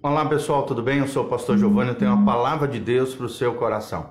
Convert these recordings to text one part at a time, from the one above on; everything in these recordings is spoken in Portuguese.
Olá pessoal, tudo bem? Eu sou o pastor Giovanni, eu tenho uma palavra de Deus para o seu coração.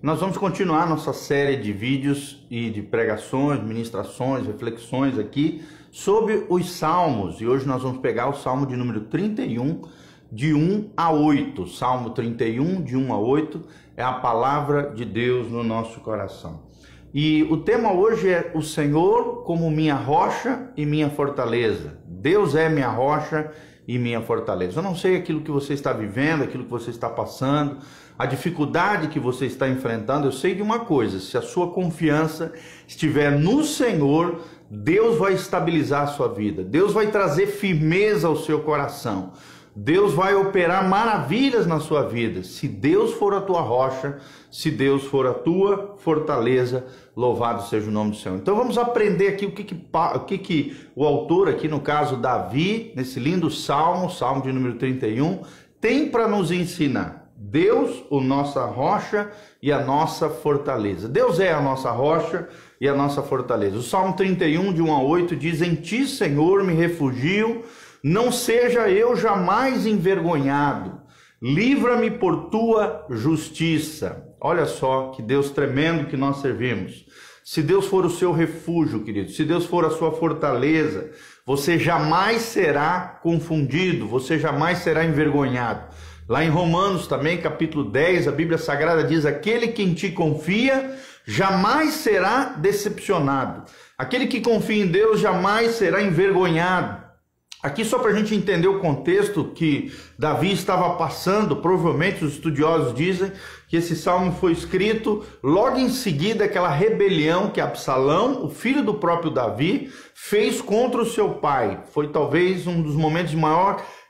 Nós vamos continuar nossa série de vídeos e de pregações, ministrações, reflexões aqui sobre os Salmos. E hoje nós vamos pegar o Salmo de número 31, de 1 a 8. Salmo 31, de 1 a 8, é a palavra de Deus no nosso coração. E o tema hoje é o Senhor como minha rocha e minha fortaleza. Deus é minha rocha e minha fortaleza. Eu não sei aquilo que você está vivendo, aquilo que você está passando, a dificuldade que você está enfrentando. Eu sei de uma coisa: se a sua confiança estiver no Senhor, Deus vai estabilizar a sua vida. Deus vai trazer firmeza ao seu coração. Deus vai operar maravilhas na sua vida. Se Deus for a tua rocha, se Deus for a tua fortaleza, louvado seja o nome do Senhor. Então vamos aprender aqui o que o autor aqui, no caso Davi, nesse lindo salmo, salmo de número 31, tem para nos ensinar. Deus, a nossa rocha e a nossa fortaleza. Deus é a nossa rocha e a nossa fortaleza. O salmo 31, de 1 a 8, diz: em ti, Senhor, me refugio, não seja eu jamais envergonhado, livra-me por tua justiça. Olha só que Deus tremendo que nós servimos. Se Deus for o seu refúgio, querido, se Deus for a sua fortaleza, você jamais será confundido, você jamais será envergonhado. Lá em Romanos também, capítulo 10, a Bíblia Sagrada diz: aquele que em ti confia jamais será decepcionado. Aquele que confia em Deus jamais será envergonhado. Aqui só para a gente entender o contexto que Davi estava passando, provavelmente os estudiosos dizem que esse salmo foi escrito logo em seguida aquela rebelião que Absalão, o filho do próprio Davi, fez contra o seu pai. Foi talvez um dos momentos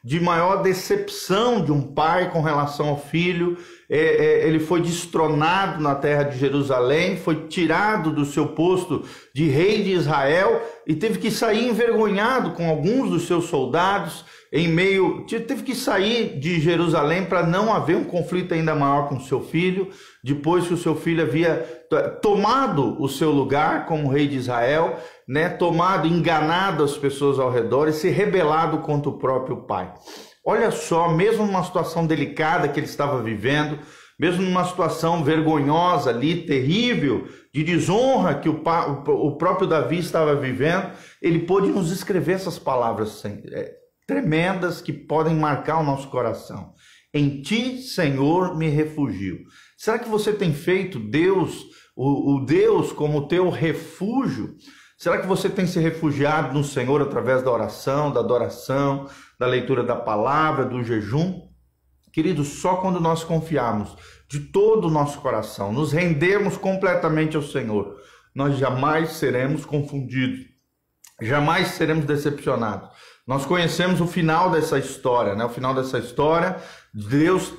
de maior decepção de um pai com relação ao filho. Ele foi destronado na terra de Jerusalém, foi tirado do seu posto de rei de Israel e teve que sair envergonhado com alguns dos seus soldados, teve que sair de Jerusalém para não haver um conflito ainda maior com seu filho, depois que o seu filho havia tomado o seu lugar como rei de Israel, enganado as pessoas ao redor e se rebelado contra o próprio pai. Olha só, mesmo numa situação delicada que ele estava vivendo, mesmo numa situação vergonhosa ali, terrível, de desonra que o próprio Davi estava vivendo, ele pôde nos escrever essas palavras tremendas que podem marcar o nosso coração. Em ti, Senhor, me refugio. Será que você tem feito Deus, o Deus como teu refúgio? Será que você tem se refugiado no Senhor através da oração, da adoração, da leitura da palavra, do jejum? Queridos, só quando nós confiarmos de todo o nosso coração, nos rendermos completamente ao Senhor, nós jamais seremos confundidos, jamais seremos decepcionados. Nós conhecemos o final dessa história, O final dessa história, Deus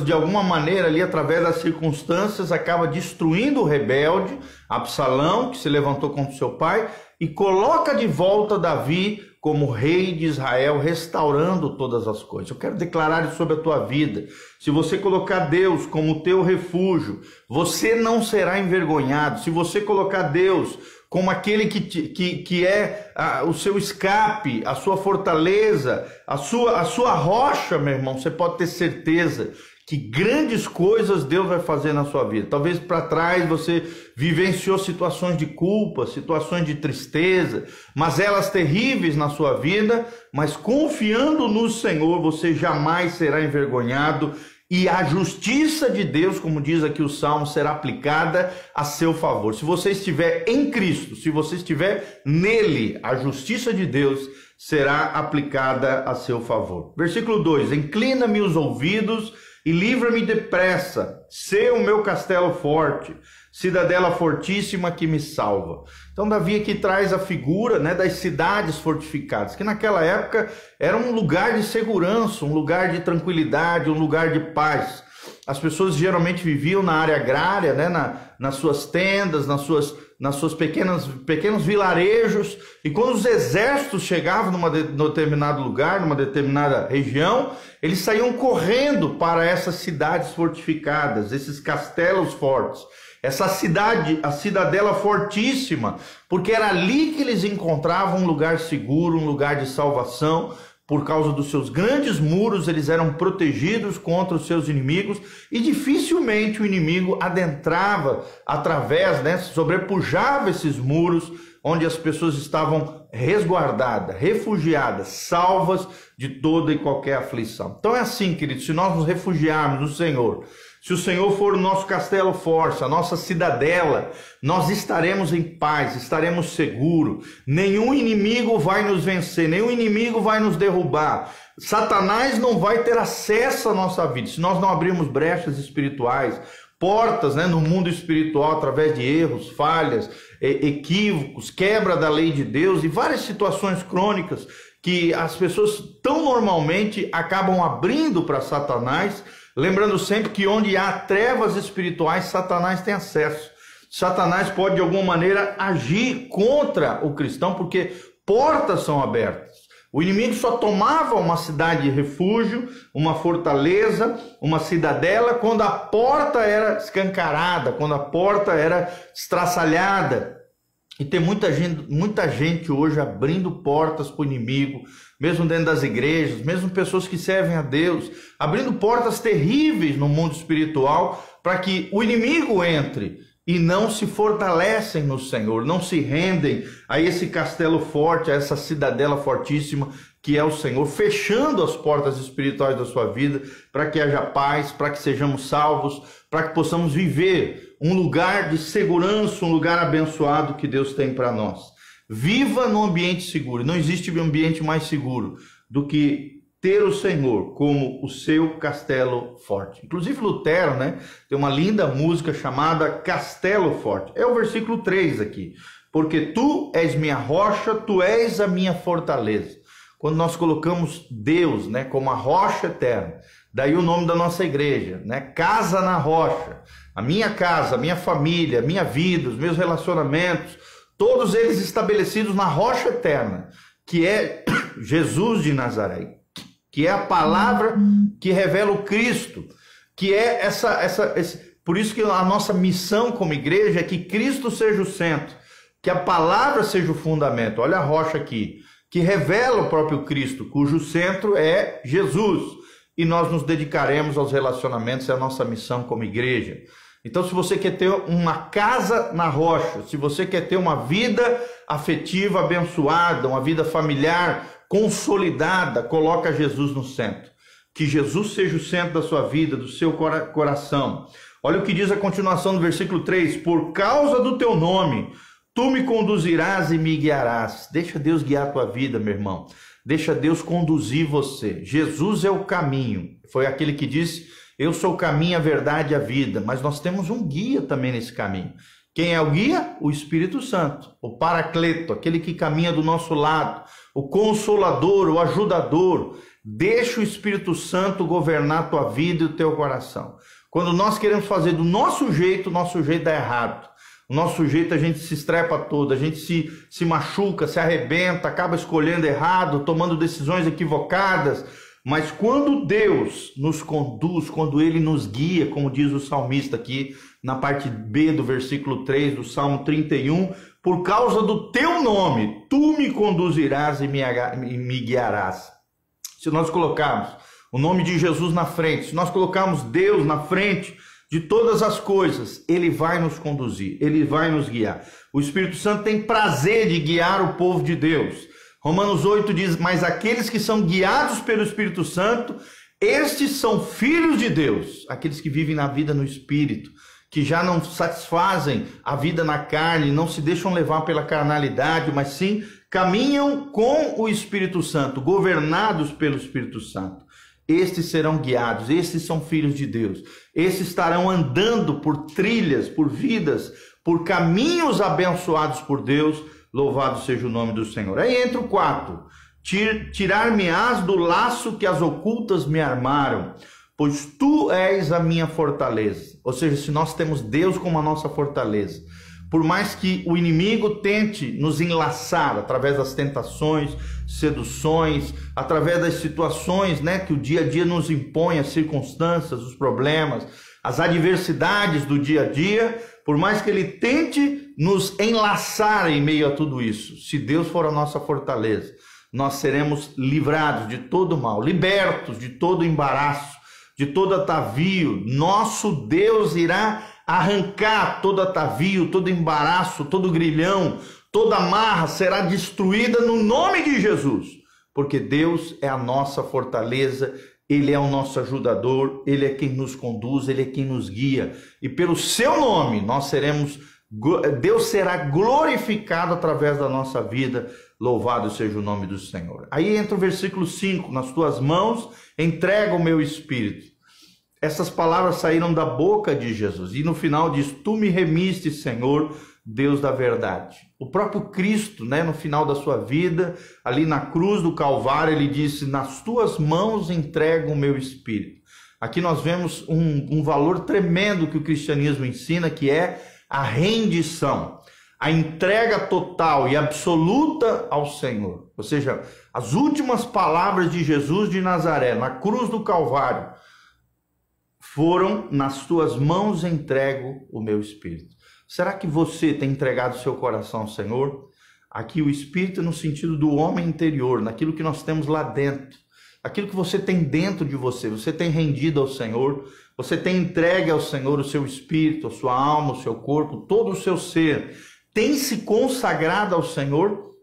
de alguma maneira ali, através das circunstâncias, acaba destruindo o rebelde, Absalão, que se levantou contra o seu pai, e coloca de volta Davi como rei de Israel, restaurando todas as coisas. Eu quero declarar isso sobre a tua vida. Se você colocar Deus como teu refúgio, você não será envergonhado. Se você colocar Deus como aquele que é o seu escape, a sua fortaleza, a sua rocha, meu irmão, você pode ter certeza que grandes coisas Deus vai fazer na sua vida. Talvez para trás você vivenciou situações de culpa, situações de tristeza, mas elas terríveis na sua vida, mas confiando no Senhor, você jamais será envergonhado. E a justiça de Deus, como diz aqui o Salmo, será aplicada a seu favor. Se você estiver em Cristo, se você estiver nele, a justiça de Deus será aplicada a seu favor. Versículo 2: inclina-me os ouvidos e livra-me depressa, sê o meu castelo forte, cidadela fortíssima que me salva. Então Davi aqui traz a figura das cidades fortificadas, que naquela época era um lugar de segurança, um lugar de tranquilidade, um lugar de paz. As pessoas geralmente viviam na área agrária, nas suas tendas, nas suas pequenos vilarejos, e quando os exércitos chegavam num determinado lugar, numa determinada região, eles saíam correndo para essas cidades fortificadas, esses castelos fortes. Essa cidade, a cidadela fortíssima, porque era ali que eles encontravam um lugar seguro, um lugar de salvação, por causa dos seus grandes muros, eles eram protegidos contra os seus inimigos e dificilmente o inimigo adentrava através, né, sobrepujava esses muros onde as pessoas estavam resguardadas, refugiadas, salvas de toda e qualquer aflição. Então é assim, queridos, se nós nos refugiarmos no Senhor, se o Senhor for o nosso castelo forte, a nossa cidadela, nós estaremos em paz, estaremos seguros. Nenhum inimigo vai nos vencer, nenhum inimigo vai nos derrubar. Satanás não vai ter acesso à nossa vida se nós não abrirmos brechas espirituais, portas, né, no mundo espiritual através de erros, falhas, equívocos, quebra da lei de Deus e várias situações crônicas que as pessoas tão normalmente acabam abrindo para Satanás. Lembrando sempre que onde há trevas espirituais, Satanás tem acesso. Satanás pode de alguma maneira agir contra o cristão, porque portas são abertas. O inimigo só tomava uma cidade de refúgio, uma fortaleza, uma cidadela, quando a porta era escancarada, quando a porta era estraçalhada. E tem muita gente hoje abrindo portas para o inimigo, mesmo dentro das igrejas, mesmo pessoas que servem a Deus, abrindo portas terríveis no mundo espiritual para que o inimigo entre e não se fortalecem no Senhor, não se rendem a esse castelo forte, a essa cidadela fortíssima que é o Senhor, fechando as portas espirituais da sua vida para que haja paz, para que sejamos salvos, para que possamos viver um lugar de segurança, um lugar abençoado que Deus tem para nós. Viva num ambiente seguro. Não existe um ambiente mais seguro do que ter o Senhor como o seu castelo forte. Inclusive Lutero, né, tem uma linda música chamada Castelo Forte. É o versículo 3 aqui. Porque tu és minha rocha, tu és a minha fortaleza. Quando nós colocamos Deus, né, como a rocha eterna, daí o nome da nossa igreja, né, Casa na Rocha. A minha casa, a minha família, a minha vida, os meus relacionamentos, todos eles estabelecidos na rocha eterna, que é Jesus de Nazaré, que é a palavra que revela o Cristo, que é por isso que a nossa missão como igreja é que Cristo seja o centro, que a palavra seja o fundamento. Olha a rocha aqui, que revela o próprio Cristo, cujo centro é Jesus. E nós nos dedicaremos aos relacionamentos, é a nossa missão como igreja. Então, se você quer ter uma casa na rocha, se você quer ter uma vida afetiva abençoada, uma vida familiar consolidada, coloca Jesus no centro. Que Jesus seja o centro da sua vida, do seu coração. Olha o que diz a continuação do versículo 3. Por causa do teu nome, tu me conduzirás e me guiarás. Deixa Deus guiar a tua vida, meu irmão. Deixa Deus conduzir você. Jesus é o caminho. Foi aquele que disse, eu sou o caminho, a verdade e a vida. Mas nós temos um guia também nesse caminho. Quem é o guia? O Espírito Santo, o Paracleto, aquele que caminha do nosso lado, o Consolador, o Ajudador. Deixa o Espírito Santo governar a tua vida e o teu coração. Quando nós queremos fazer do nosso jeito, o nosso jeito dá errado. O nosso jeito a gente se estrepa todo, a gente se machuca, se arrebenta, acaba escolhendo errado, tomando decisões equivocadas. Mas quando Deus nos conduz, quando Ele nos guia, como diz o salmista aqui, na parte B do versículo 3 do Salmo 31, por causa do teu nome, tu me conduzirás e me guiarás. Se nós colocarmos o nome de Jesus na frente, se nós colocarmos Deus na frente de todas as coisas, Ele vai nos conduzir, Ele vai nos guiar. O Espírito Santo tem prazer de guiar o povo de Deus. Romanos 8 diz, mas aqueles que são guiados pelo Espírito Santo, estes são filhos de Deus, aqueles que vivem na vida no Espírito, que já não satisfazem a vida na carne, não se deixam levar pela carnalidade, mas sim caminham com o Espírito Santo, governados pelo Espírito Santo. Estes serão guiados, estes são filhos de Deus. Estes estarão andando por trilhas, por vidas, por caminhos abençoados por Deus. Louvado seja o nome do Senhor. Aí entra o 4. Tirar-me-ás do laço que as ocultas me armaram, pois tu és a minha fortaleza. Ou seja, se nós temos Deus como a nossa fortaleza, por mais que o inimigo tente nos enlaçar através das tentações, seduções, através das situações, né, que o dia a dia nos impõe, as circunstâncias, os problemas, as adversidades do dia a dia, por mais que ele tente nos enlaçar em meio a tudo isso, se Deus for a nossa fortaleza, nós seremos livrados de todo mal, libertos de todo embaraço, de todo atavio. Nosso Deus irá arrancar todo atavio, todo embaraço, todo grilhão, toda amarra será destruída no nome de Jesus, porque Deus é a nossa fortaleza, Ele é o nosso ajudador, Ele é quem nos conduz, Ele é quem nos guia, e pelo seu nome Deus será glorificado através da nossa vida. Louvado seja o nome do Senhor. Aí entra o versículo 5, nas tuas mãos entrego o meu espírito. Essas palavras saíram da boca de Jesus, e no final diz, tu me remiste, Senhor, Deus da verdade. O próprio Cristo, no final da sua vida, ali na cruz do Calvário, ele disse, nas tuas mãos entrego o meu espírito. Aqui nós vemos um valor tremendo que o cristianismo ensina, que é a rendição, a entrega total e absoluta ao Senhor. Ou seja, as últimas palavras de Jesus de Nazaré, na cruz do Calvário, foram, nas tuas mãos entrego o meu espírito. Será que você tem entregado seu coração ao Senhor? Aqui o espírito no sentido do homem interior, naquilo que nós temos lá dentro, aquilo que você tem dentro de você. Você tem rendido ao Senhor, você tem entregue ao Senhor o seu espírito, a sua alma, o seu corpo, todo o seu ser. Tem se consagrado ao Senhor?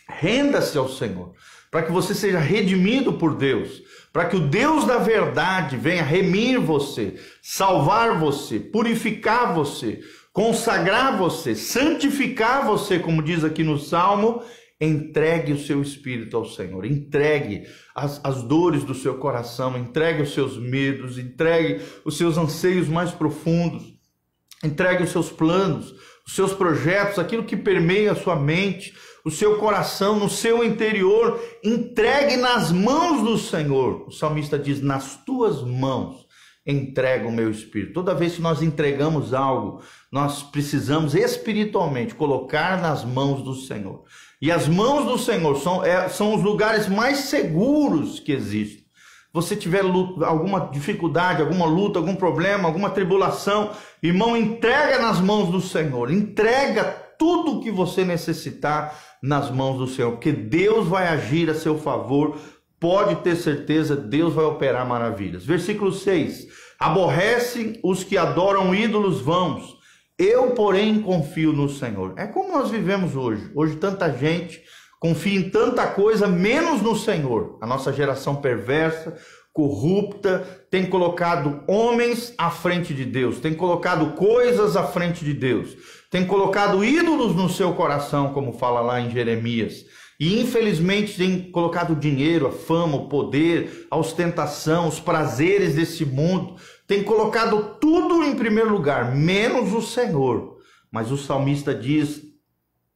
Renda-se ao Senhor, para que você seja redimido por Deus, para que o Deus da verdade venha remir você, salvar você, purificar você, consagrar você, santificar você, como diz aqui no Salmo. Entregue o seu espírito ao Senhor, entregue as dores do seu coração, entregue os seus medos, entregue os seus anseios mais profundos, entregue os seus planos, os seus projetos, aquilo que permeia a sua mente, o seu coração, no seu interior, entregue nas mãos do Senhor. O salmista diz, nas tuas mãos entrega o meu espírito. Toda vez que nós entregamos algo, nós precisamos espiritualmente colocar nas mãos do Senhor. E as mãos do Senhor são os lugares mais seguros que existem. Você tiver alguma dificuldade, alguma luta, algum problema, alguma tribulação, irmão, entrega nas mãos do Senhor. Entrega tudo o que você necessitar nas mãos do Senhor, porque Deus vai agir a seu favor. Pode ter certeza, Deus vai operar maravilhas. Versículo 6. Aborrecem os que adoram ídolos vãos. Eu, porém, confio no Senhor. É como nós vivemos hoje. Hoje tanta gente confia em tanta coisa, menos no Senhor. A nossa geração perversa, corrupta, tem colocado homens à frente de Deus, tem colocado coisas à frente de Deus, tem colocado ídolos no seu coração, como fala lá em Jeremias. E infelizmente tem colocado o dinheiro, a fama, o poder, a ostentação, os prazeres desse mundo. Tem colocado tudo em primeiro lugar, menos o Senhor. Mas o salmista diz,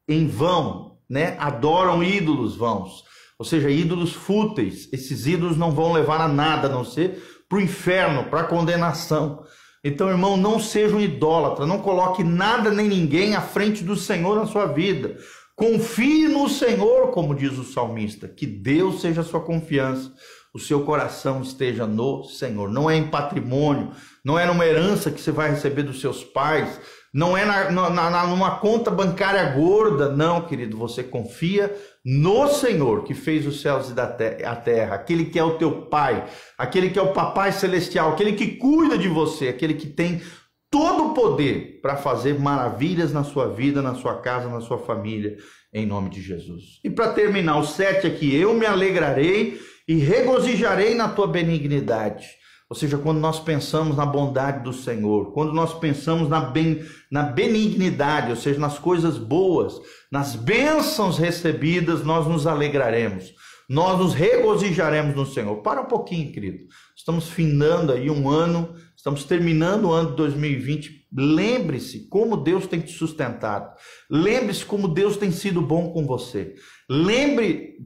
em vão, adoram ídolos vãos. Ou seja, ídolos fúteis. Esses ídolos não vão levar a nada, a não ser para o inferno, para a condenação. Então, irmão, não seja um idólatra. Não coloque nada nem ninguém à frente do Senhor na sua vida. Confie no Senhor, como diz o salmista, que Deus seja a sua confiança, o seu coração esteja no Senhor. Não é em patrimônio, não é numa herança que você vai receber dos seus pais, não é numa conta bancária gorda, não, querido. Você confia no Senhor, que fez os céus e a terra, aquele que é o teu Pai, aquele que é o Papai Celestial, aquele que cuida de você, aquele que tem todo o poder para fazer maravilhas na sua vida, na sua casa, na sua família, em nome de Jesus. E para terminar, o 7 aqui, eu me alegrarei e regozijarei na tua benignidade. Ou seja, quando nós pensamos na bondade do Senhor, quando nós pensamos na benignidade, ou seja, nas coisas boas, nas bênçãos recebidas, nós nos alegraremos. Nós nos regozijaremos no Senhor. Para um pouquinho, querido. Estamos findando aí um ano, estamos terminando o ano de 2020. Lembre-se como Deus tem te sustentado. Lembre-se como Deus tem sido bom com você.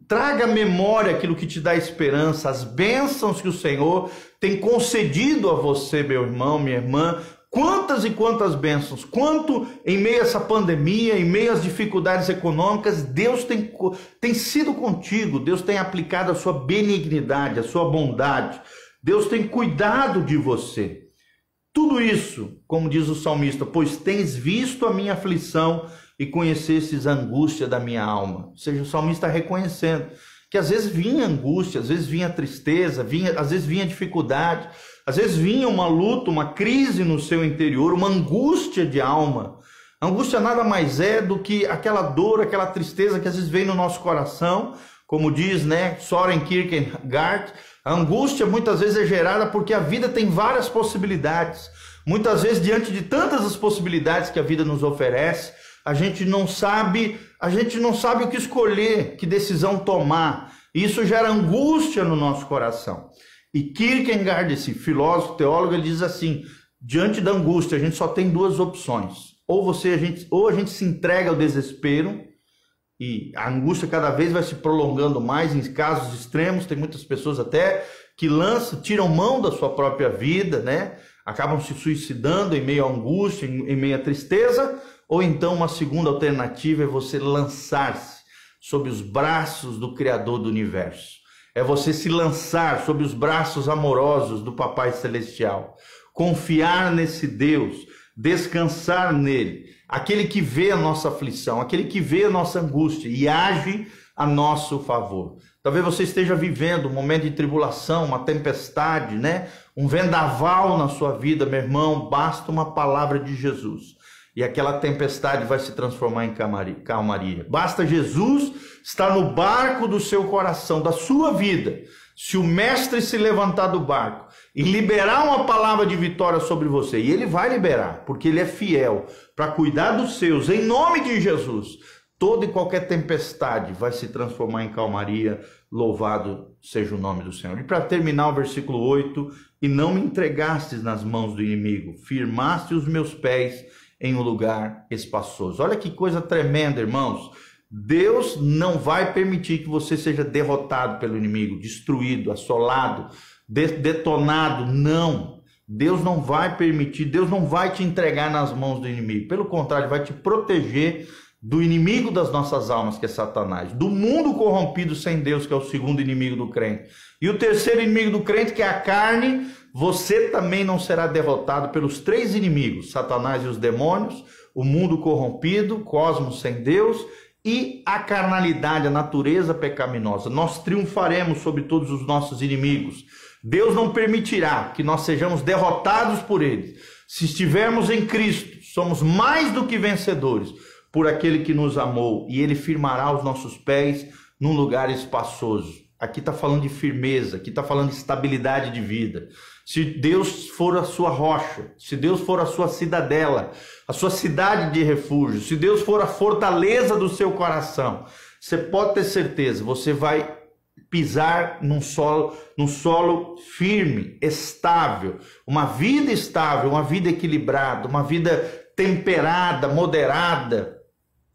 Traga à memória aquilo que te dá esperança, as bênçãos que o Senhor tem concedido a você, meu irmão, minha irmã. Quantas e quantas bênçãos, quanto em meio a essa pandemia, em meio às dificuldades econômicas, Deus tem sido contigo, Deus tem aplicado a sua benignidade, a sua bondade, Deus tem cuidado de você. Tudo isso, como diz o salmista, pois tens visto a minha aflição e conhecestes a angústia da minha alma. Ou seja, o salmista está reconhecendo que às vezes vinha angústia, às vezes vinha tristeza, às vezes vinha dificuldade, às vezes vinha uma luta, uma crise no seu interior, uma angústia de alma. A angústia nada mais é do que aquela dor, aquela tristeza que às vezes vem no nosso coração, como diz, Søren Kierkegaard. A angústia muitas vezes é gerada porque a vida tem várias possibilidades. Muitas vezes, diante de tantas as possibilidades que a vida nos oferece, a gente não sabe o que escolher, que decisão tomar. E isso gera angústia no nosso coração. E Kierkegaard, esse filósofo, teólogo, ele diz assim: diante da angústia a gente só tem duas opções. Ou a gente se entrega ao desespero, e a angústia cada vez vai se prolongando mais, em casos extremos, tem muitas pessoas até que tiram mão da sua própria vida, acabam se suicidando em meio à angústia, em meio à tristeza. Ou então uma segunda alternativa é você lançar-se sob os braços do Criador do Universo. É você se lançar sob os braços amorosos do Papai Celestial. Confiar nesse Deus, descansar nele. Aquele que vê a nossa aflição, aquele que vê a nossa angústia e age a nosso favor. Talvez você esteja vivendo um momento de tribulação, uma tempestade, um vendaval na sua vida, meu irmão. Basta uma palavra de Jesus e aquela tempestade vai se transformar em calmaria. Basta Jesus estar no barco do seu coração, da sua vida. Se o mestre se levantar do barco e liberar uma palavra de vitória sobre você, e ele vai liberar, porque ele é fiel para cuidar dos seus, em nome de Jesus, toda e qualquer tempestade vai se transformar em calmaria. Louvado seja o nome do Senhor. E para terminar o versículo 8, e não me entregastes nas mãos do inimigo, firmaste os meus pés em um lugar espaçoso. Olha que coisa tremenda, irmãos. Deus não vai permitir que você seja derrotado pelo inimigo, destruído, assolado, detonado. Não. Deus não vai permitir, Deus não vai te entregar nas mãos do inimigo. Pelo contrário, ele vai te proteger do inimigo das nossas almas, que é Satanás, do mundo corrompido sem Deus, que é o segundo inimigo do crente, e o terceiro inimigo do crente, que é a carne. Você também não será derrotado pelos três inimigos: Satanás e os demônios, o mundo corrompido, o cosmos sem Deus e a carnalidade, a natureza pecaminosa. Nós triunfaremos sobre todos os nossos inimigos. Deus não permitirá que nós sejamos derrotados por eles. Se estivermos em Cristo, somos mais do que vencedores por aquele que nos amou, e ele firmará os nossos pés num lugar espaçoso. Aqui está falando de firmeza, aqui está falando de estabilidade de vida. Se Deus for a sua rocha, se Deus for a sua cidadela, a sua cidade de refúgio, se Deus for a fortaleza do seu coração, você pode ter certeza, você vai pisar num solo firme, estável, uma vida equilibrada, uma vida temperada, moderada,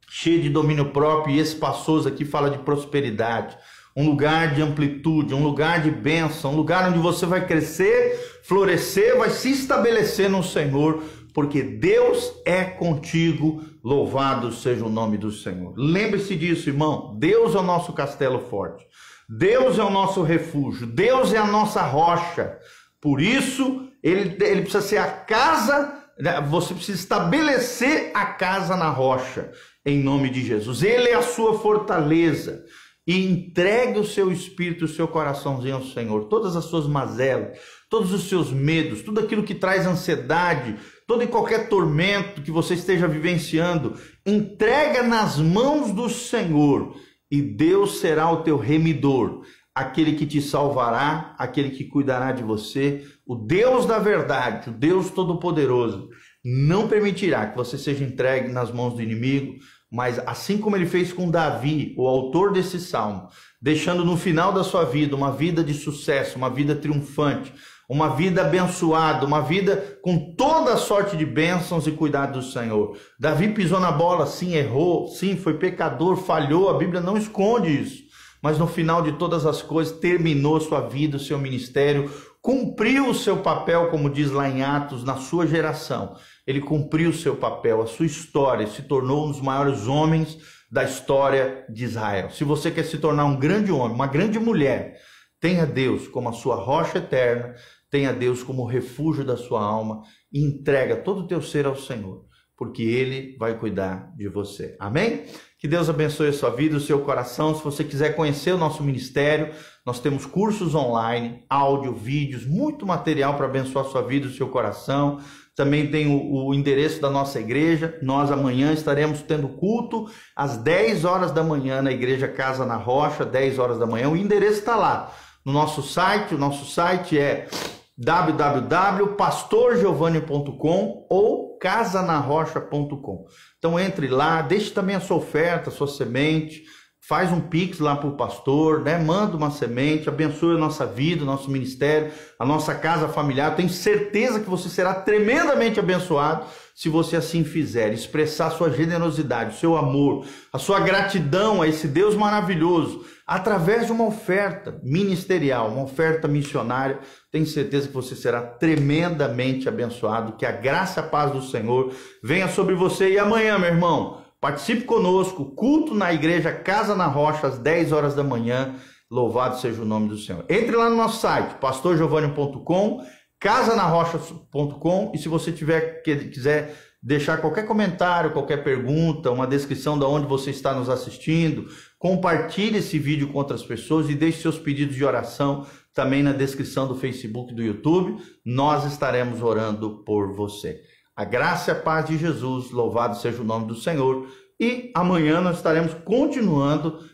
cheia de domínio próprio e espaçoso. Aqui fala de prosperidade, um lugar de amplitude, um lugar de bênção, um lugar onde você vai crescer, florescer, vai se estabelecer no Senhor, porque Deus é contigo. Louvado seja o nome do Senhor. Lembre-se disso, irmão. Deus é o nosso castelo forte. Deus é o nosso refúgio. Deus é a nossa rocha. Por isso, ele precisa ser a casa. Você precisa estabelecer a casa na rocha, em nome de Jesus. Ele é a sua fortaleza. E entregue o seu espírito, o seu coraçãozinho ao Senhor. Todas as suas mazelas, todos os seus medos, tudo aquilo que traz ansiedade, todo e qualquer tormento que você esteja vivenciando, entrega nas mãos do Senhor. E Deus será o teu remidor, aquele que te salvará, aquele que cuidará de você. O Deus da verdade, o Deus Todo-Poderoso, não permitirá que você seja entregue nas mãos do inimigo, mas assim como ele fez com Davi, o autor desse salmo, deixando no final da sua vida uma vida de sucesso, uma vida triunfante, uma vida abençoada, uma vida com toda a sorte de bênçãos e cuidado do Senhor. Davi pisou na bola, sim, errou, sim, foi pecador, falhou, a Bíblia não esconde isso. Mas no final de todas as coisas, terminou sua vida, o seu ministério, cumpriu o seu papel, como diz lá em Atos, na sua geração. Ele cumpriu o seu papel, a sua história, se tornou um dos maiores homens da história de Israel. Se você quer se tornar um grande homem, uma grande mulher, tenha Deus como a sua rocha eterna, tenha Deus como o refúgio da sua alma e entrega todo o teu ser ao Senhor, porque Ele vai cuidar de você. Amém? Que Deus abençoe a sua vida, o seu coração. Se você quiser conhecer o nosso ministério, nós temos cursos online, áudio, vídeos, muito material para abençoar a sua vida, o seu coração. Também tem o endereço da nossa igreja. Nós amanhã estaremos tendo culto às 10 horas da manhã na Igreja Casa na Rocha, 10 horas da manhã. O endereço está lá no nosso site. O nosso site é www.pastorgiovanni.com ou casanarrocha.com. Então entre lá, deixe também a sua oferta, a sua semente, faz um pix lá para o pastor, né? Manda uma semente, abençoe a nossa vida, o nosso ministério, a nossa casa familiar. Tenho certeza que você será tremendamente abençoado se você assim fizer, expressar sua generosidade, o seu amor, a sua gratidão a esse Deus maravilhoso, através de uma oferta ministerial, uma oferta missionária. Tenho certeza que você será tremendamente abençoado, que a graça e a paz do Senhor venha sobre você. E amanhã, meu irmão, participe conosco, culto na Igreja Casa na Rocha, às 10 horas da manhã. Louvado seja o nome do Senhor. Entre lá no nosso site, pastorgiovanni.com, casanarrocha.com, e se você quiser deixar qualquer comentário, qualquer pergunta, uma descrição de onde você está nos assistindo, compartilhe esse vídeo com outras pessoas e deixe seus pedidos de oração também na descrição do Facebook e do YouTube. Nós estaremos orando por você. A graça e a paz de Jesus, louvado seja o nome do Senhor. E amanhã nós estaremos continuando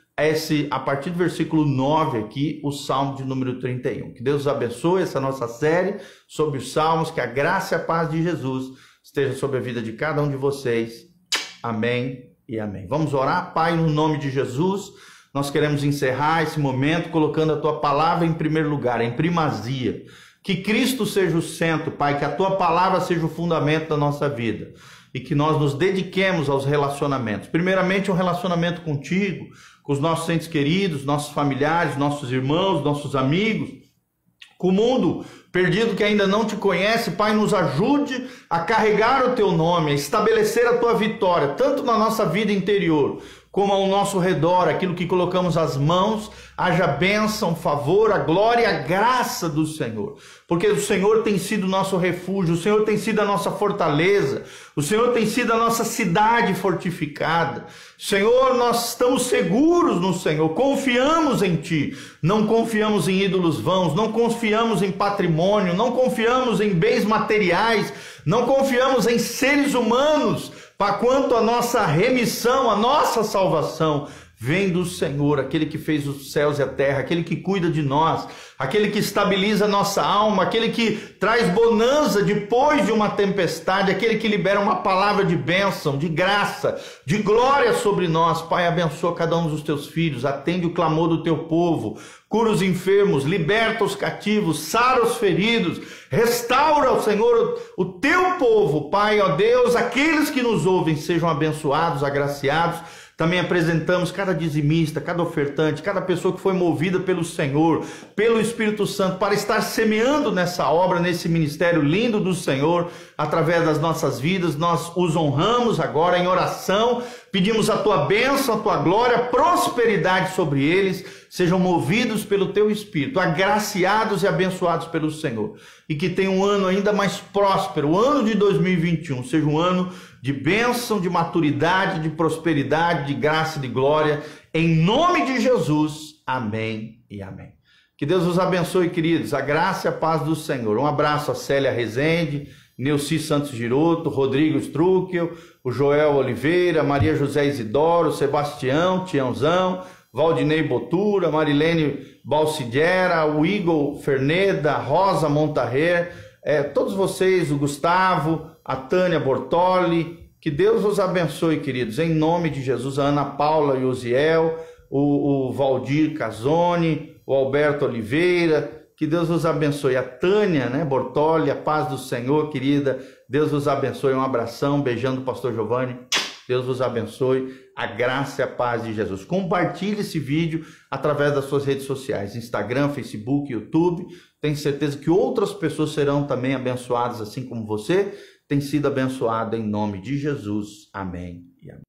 a partir do versículo 9 aqui, o Salmo de número 31. Que Deus abençoe essa nossa série sobre os Salmos, que a graça e a paz de Jesus esteja sobre a vida de cada um de vocês. Amém e amém. Vamos orar. Pai, no nome de Jesus, nós queremos encerrar esse momento colocando a Tua palavra em primeiro lugar, em primazia. Que Cristo seja o centro, Pai, que a Tua palavra seja o fundamento da nossa vida e que nós nos dediquemos aos relacionamentos. Primeiramente, um relacionamento contigo, com os nossos entes queridos, nossos familiares, nossos irmãos, nossos amigos, com o mundo perdido que ainda não te conhece. Pai, nos ajude a carregar o Teu nome, a estabelecer a Tua vitória, tanto na nossa vida interior, como ao nosso redor, aquilo que colocamos as mãos, haja bênção, favor, a glória e a graça do Senhor. Porque o Senhor tem sido nosso refúgio, o Senhor tem sido a nossa fortaleza, o Senhor tem sido a nossa cidade fortificada. Senhor, nós estamos seguros no Senhor, confiamos em Ti, não confiamos em ídolos vãos, não confiamos em patrimônio, não confiamos em bens materiais, não confiamos em seres humanos, para quanto a nossa remissão, a nossa salvação vem do Senhor, aquele que fez os céus e a terra, aquele que cuida de nós, aquele que estabiliza a nossa alma, aquele que traz bonança depois de uma tempestade, aquele que libera uma palavra de bênção, de graça, de glória sobre nós. Pai, abençoa cada um dos Teus filhos, atende o clamor do Teu povo, cura os enfermos, liberta os cativos, sara os feridos, restaura, Senhor, o Teu povo. Pai, ó Deus, aqueles que nos ouvem sejam abençoados, agraciados. Também apresentamos cada dizimista, cada ofertante, cada pessoa que foi movida pelo Senhor, pelo Espírito Santo, para estar semeando nessa obra, nesse ministério lindo do Senhor, através das nossas vidas. Nós os honramos agora em oração, pedimos a Tua bênção, a Tua glória, prosperidade sobre eles, sejam movidos pelo Teu Espírito, agraciados e abençoados pelo Senhor, e que tenham um ano ainda mais próspero, o ano de 2021, seja um ano de bênção, de maturidade, de prosperidade, de graça e de glória, em nome de Jesus, amém e amém. Que Deus os abençoe, queridos, a graça e a paz do Senhor. Um abraço a Célia Rezende, Neuci Santos Giroto, Rodrigo Struckel, o Joel Oliveira, Maria José Isidoro, Sebastião, Tiãozão, Valdinei Botura, Marilene Balsidera, o Igor Ferneda, Rosa Montarrer, todos vocês, o Gustavo, a Tânia Bortoli, que Deus os abençoe, queridos, em nome de Jesus, a Ana Paula Yosiel, o Valdir Casoni, o Alberto Oliveira, que Deus os abençoe, a Tânia, né, Bortoli, a paz do Senhor, querida, Deus os abençoe, um abração, beijando o pastor Giovanni, Deus os abençoe, a graça e a paz de Jesus. Compartilhe esse vídeo através das suas redes sociais, Instagram, Facebook, YouTube. Tenho certeza que outras pessoas serão também abençoadas, assim como você tem sido abençoado, em nome de Jesus. Amém e amém.